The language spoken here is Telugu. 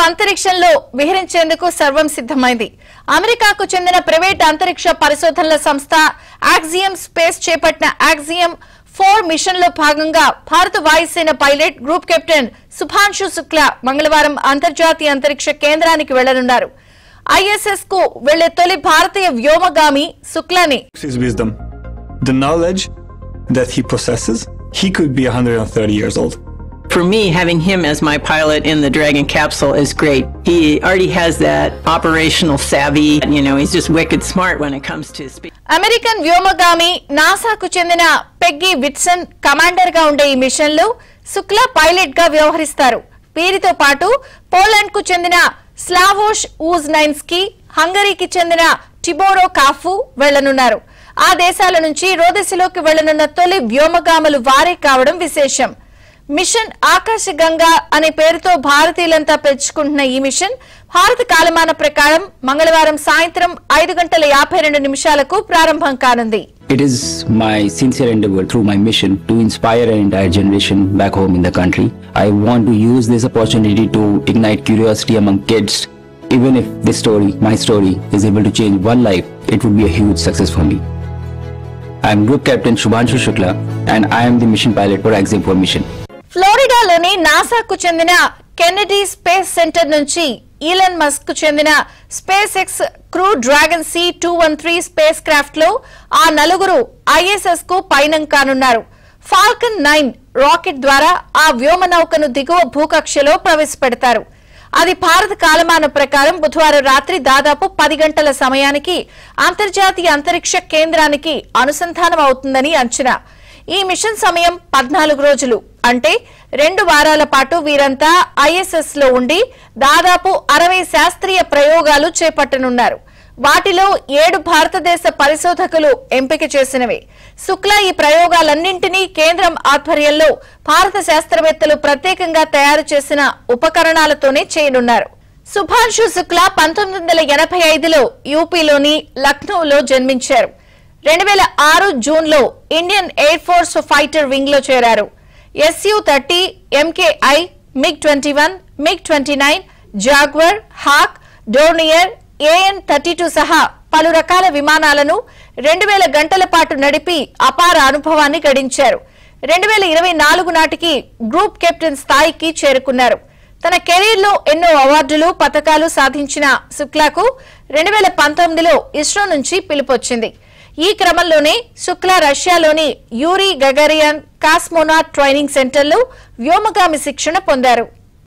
అంతరిక్షంలో విహరించేందుకు సర్వం సిద్ధమైంది. అమెరికాకు చెందిన ప్రైవేట్ అంతరిక్ష పరిశోధనల సంస్థ ఆక్సియం స్పేస్ చేపట్టిన ఆక్సియం 4 మిషన్ లో భాగంగా భారత వాయుసేన pilot group captain Shubhanshu Shukla మంగళవారం అంతర్జాతీయ అంతరిక్ష కేంద్రానికి వెళ్లనున్నారు. ఐఎస్ఎస్ కు వెళ్లే తొలి భారతీయ వ్యోమగామి శుక్లాని. The knowledge that he possesses, he could be 130 years old. For me, having him as my pilot in the Dragon capsule is great. He already has that operational savvy. He's just wicked smart when it comes to speed. American వ్యోమగామి నాసాకు చెందిన పెగ్గీ విట్సన్ కమాండర్ గా ఉండే ఈ మిషన్ లో శుక్లా పైలట్ గా వ్యవహరిస్తారు. వీరితో పాటు పోలాండ్ కు చెందిన స్లావోష్ ఊజ్నైన్స్కీ, హంగరీకి చెందిన టిబోరో కాఫు వెళ్లనున్నారు. ఆ దేశాల నుంచి రోదసిలోకి వెళ్లనున్న తొలి వ్యోమగాములు వారే కావడం విశేషం. మిషన్ ఆకాశగంగా అనే పేరుతో భారతీయులంతా పెంచుకుంటున్న ఈ మిషన్ భారత కాలమాన ప్రకారం మంగళవారం సాయంత్రం 5:52 ప్రారంభం కానుంది. It is my sincere endeavor through my mission to inspire an entire generation back home in the country. I want to use this opportunity to ignite curiosity among kids. Even if this story, my story, is able to change one life, it would be a huge success for me. I am Group Captain Subhanshu Shukla and I am the mission pilot for Axiom 4 mission. ఫ్లోరిడాలోని నాసాకు చెందిన కెనెడీ స్పేస్ సెంటర్ నుంచి ఈలన్ మస్క్ కు చెందిన space X crew dragon C213 space craft లో ఆ నలుగురు ఐఎస్ఎస్ కు పయనం కానున్నారు. ఫాల్కన్ 9 రాకెట్ ద్వారా ఆ వ్యోమనౌకను దిగువ భూకక్షలో ప్రవేశపెడతారు. అది భారత కాలమాన ప్రకారం బుధవారం రాత్రి దాదాపు 10 గంటల సమయానికి అంతర్జాతీయ అంతరిక్ష కేంద్రానికి అనుసంధానం అవుతుందని అంచనా. ఈ మిషన్ సమయం 14 రోజులు, అంటే 2 వారాల పాటు వీరంతా ఐఎస్ఎస్ లో ఉండి దాదాపు 60 శాస్త్రీయ ప్రయోగాలు చేపట్టనున్నారు. వాటిలో 7 భారతదేశ పరిశోధకులు ఎంపిక చేసినవి. శుక్లా ఈ ప్రయోగాలన్నింటినీ కేంద్రం ఆధ్వర్యంలో భారత శాస్త్రవేత్తలు ప్రత్యేకంగా తయారు చేసిన ఉపకరణాలతోనే చేయనున్నారు. సుభాన్షు శుక్లా 1985లో యూపీలోని లక్నోలో జన్మించారు. 2006 జూన్లో Indian air force fighter wing లో చేరారు. Su-30, MKI, MiG-21, MiG-29, Jaguar, hack, Dornier, AN-32 సహా పలు రకాల విమానాలను 2000 గంటల పాటు నడిపి అపార అనుభవాన్ని గడించారు. 2024 నాటికి గ్రూప్ కెప్టెన్ స్థాయికి చేరుకున్నారు. తన కెరీర్ లో ఎన్నో అవార్డులు, పతకాలు సాధించిన శుక్లాకు 2019లో ఇస్రో నుంచి పిలుపొచ్చింది. ఈ క్రమంలోనే శుక్లా రష్యాలోని యూరీ గగరియన్ కాస్మోనాట్ ట్రైనింగ్ సెంటర్లో వ్యోమగామి శిక్షణ పొందారు.